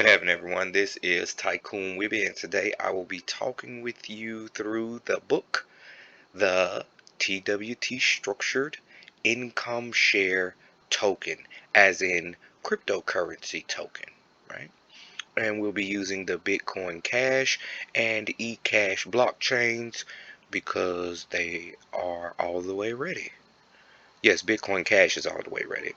Heaven, everyone. This is Tycoon Wibby, and today I will be talking with you through the book, the TWT Structured Income Share Token, as in cryptocurrency token, right? And we'll be using the Bitcoin Cash and eCash blockchains because they are all the way ready. Yes, Bitcoin Cash is all the way ready.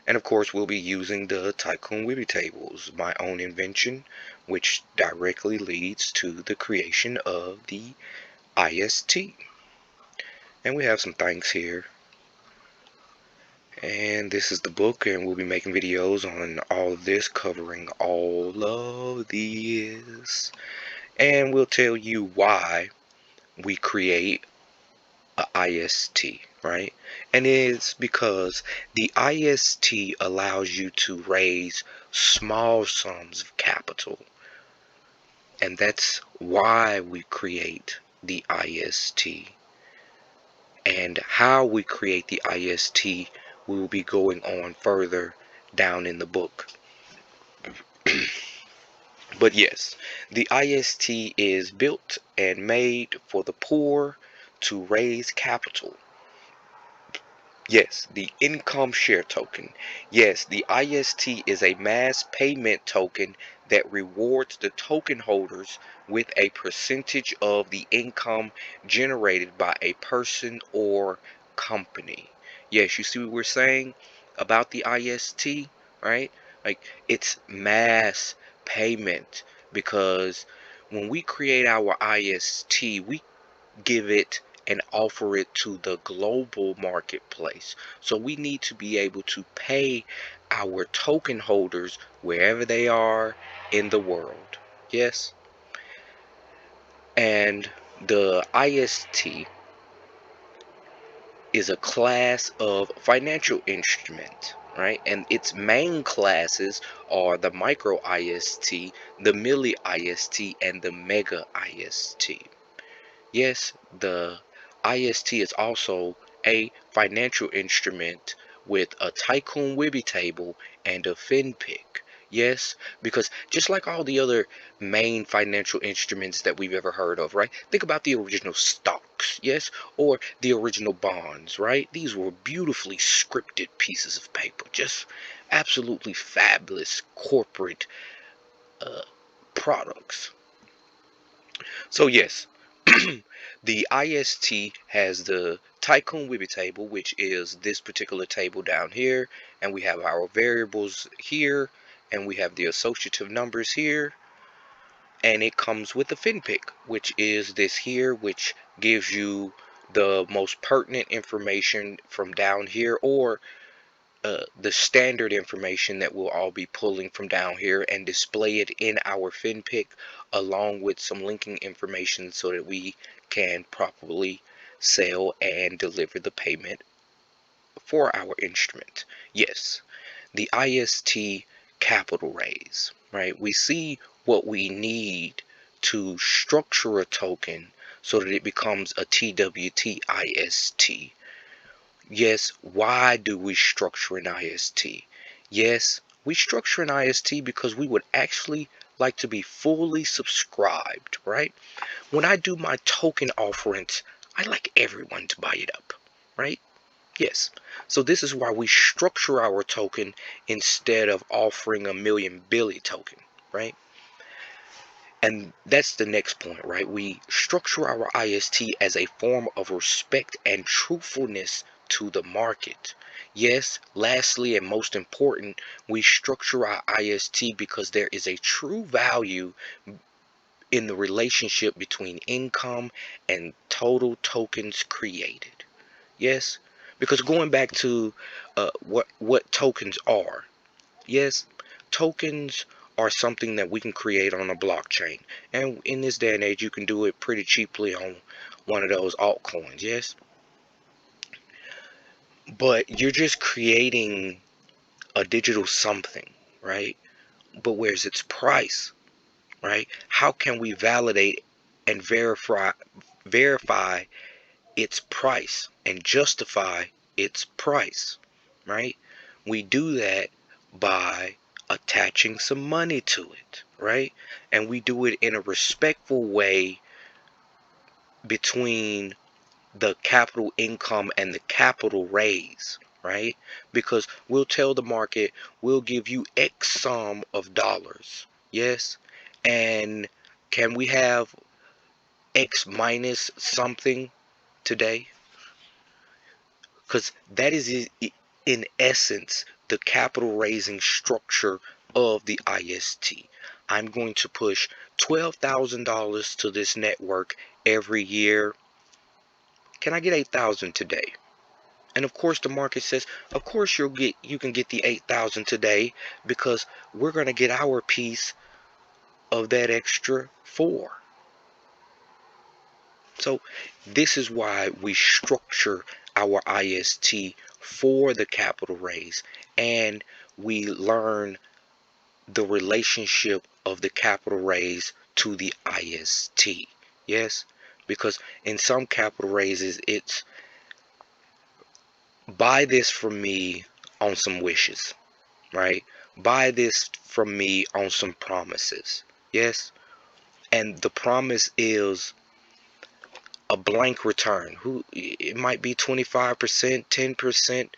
And of course, we'll be using the Tycoon Wibby tables, my own invention, which directly leads to the creation of the IST. And we have some thanks here. And this is the book, and we'll be making videos on all of this, covering all of this. And we'll tell you why we create a IST, right? And it's because the IST allows you to raise small sums of capital, and that's why we create the IST. And how we create the IST, we will be going on further down in the book. But yes, the IST is built and made for the poor to raise capital. Yes, the income share token. Yes, the IST is a mass payment token that rewards the token holders with a percentage of the income generated by a person or company. Yes, you see what we're saying about the IST, right? Like, it's mass payment because when we create our IST, we give it and offer it to the global marketplace. So we need to be able to pay our token holders wherever they are in the world. Yes. And the IST is a class of financial instrument, right? And its main classes are the micro IST, the milli IST, and the mega IST. Yes, the IST is also a financial instrument with a Tycoon Wibby table and a FinPick. Yes, because just like all the other main financial instruments that we've ever heard of, right? Think about the original stocks, yes, or the original bonds, right? These were beautifully scripted pieces of paper, just absolutely fabulous corporate products. So yes, the IST has the Tycoon Wibby table, which is this particular table down here, and we have our variables here, and we have the associative numbers here, and it comes with the FinPick, which is this here, which gives you the most pertinent information from down here, or the standard information that we'll all be pulling from down here and display it in our FinPick along with some linking information so that we can properly sell and deliver the payment for our instrument. Yes, the IST capital raise, right? We see what we need to structure a token so that it becomes a TWT IST. Yes, why do we structure an IST? Yes, we structure an IST because we would actually like to be fully subscribed, right? When I do my token offerings, I like everyone to buy it up, right? Yes. So this is why we structure our token instead of offering a million Billy token, right? And that's the next point, right? We structure our IST as a form of respect and truthfulness to the market. Yes, lastly and most important, we structure our IST because there is a true value in the relationship between income and total tokens created. Yes, because going back to what tokens are. Yes, tokens are something that we can create on a blockchain, and in this day and age you can do it pretty cheaply on one of those altcoins. Yes, but you're just creating a digital something, right? But where's its price, right? How can we validate and verify its price and justify its price, right? We do that by attaching some money to it, right? And we do it in a respectful way between the capital income and the capital raise, right? Because we'll tell the market, we'll give you X sum of dollars, yes? And can we have X minus something today? Because that is in essence the capital raising structure of the IST. I'm going to push $12,000 to this network every year. Can I get 8,000 today? And of course the market says, of course you can get the 8,000 today because we're going to get our piece of that extra 4. So this is why we structure our IST for the capital raise, and we learn the relationship of the capital raise to the IST. Yes, because in some capital raises it's buy this from me on some wishes, right? Buy this from me on some promises. Yes, and the promise is a blank return. Who it might be 25%, 10%,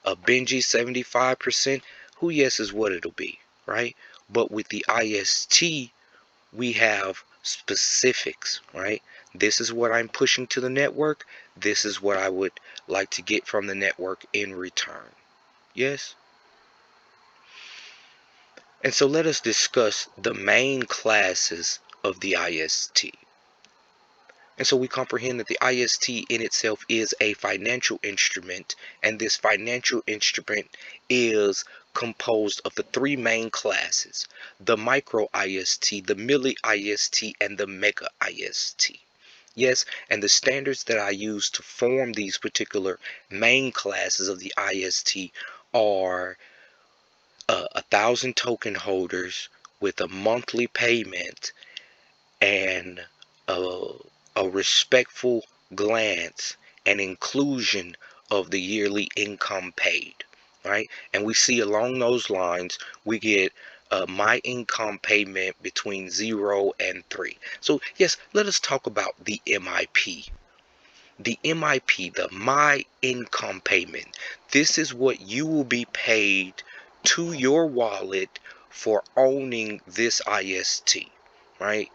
a Benji 75%. Who yes is what it'll be, right? But with the IST, we have specifics, right? This is what I'm pushing to the network. This is what I would like to get from the network in return. Yes? And so let us discuss the main classes of the IST. And so we comprehend that the IST in itself is a financial instrument, and this financial instrument is composed of the 3 main classes: the micro IST, the milli IST, and the mega IST. Yes, and the standards that I use to form these particular main classes of the IST are 1,000 token holders with a monthly payment and a, a respectful glance and inclusion of the yearly income paid, right? And we see along those lines, we get my income payment between 0 and 3. So yes, let us talk about the MIP. The MIP, the my income payment. This is what you will be paid to your wallet for owning this IST, right?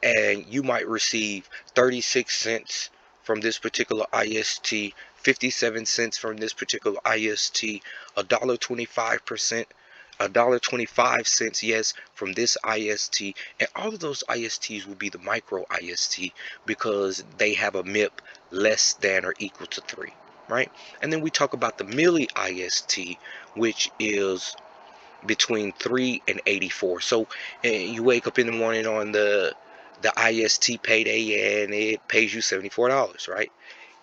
And you might receive 36 cents from this particular IST, 57 cents from this particular IST, $1.25, yes, from this IST, and all of those ISTs will be the micro IST because they have a MIP less than or equal to 3, right? And then we talk about the milli IST, which is between 3 and 84. So you wake up in the morning on the IST payday and it pays you $74, right?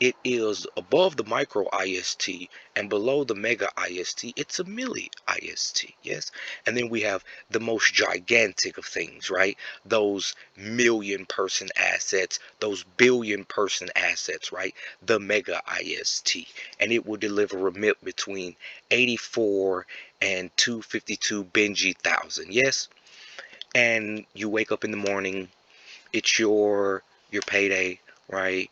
It is above the micro IST and below the mega IST. It's a milli IST, yes. And then we have the most gigantic of things, right? Those million person assets, those billion person assets, right? The mega IST, and it will deliver a MIP between 84 and 252 Benji thousand, yes. And you wake up in the morning, it's your payday, right?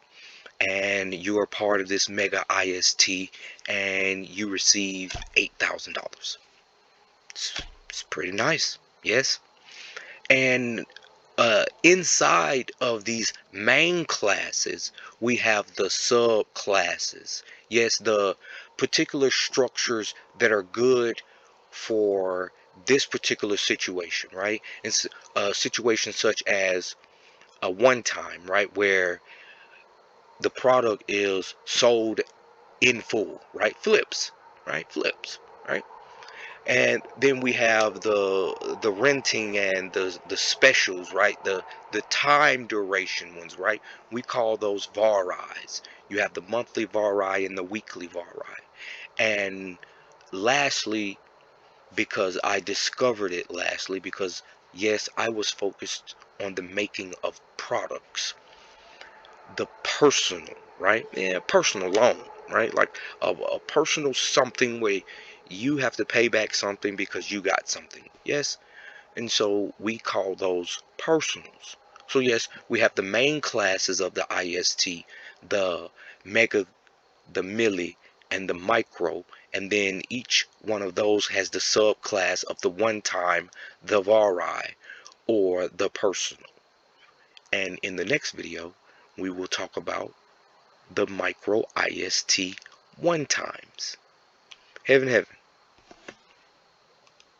And you are part of this mega IST and you receive $8,000. It's pretty nice, yes. And inside of these main classes, we have the subclasses. Yes, the particular structures that are good for this particular situation, right? It's a situation such as a one time, right, where the product is sold in full, right? Flips, right? Flips, right? And then we have the renting and the specials, right? The time duration ones, right? We call those VARIs. You have the monthly VARI and the weekly VARI. And lastly, because I discovered it lastly, because yes, I was focused on the making of products, the personal, right? Yeah, personal loan, right? Like a personal something where you have to pay back something because you got something. Yes. And so we call those personals. So yes, we have the main classes of the IST, the mega, the milli, and the micro, and then each one of those has the subclass of the one time, the vari, or the personal. And in the next video, we will talk about the micro IST one times. Heaven, heaven.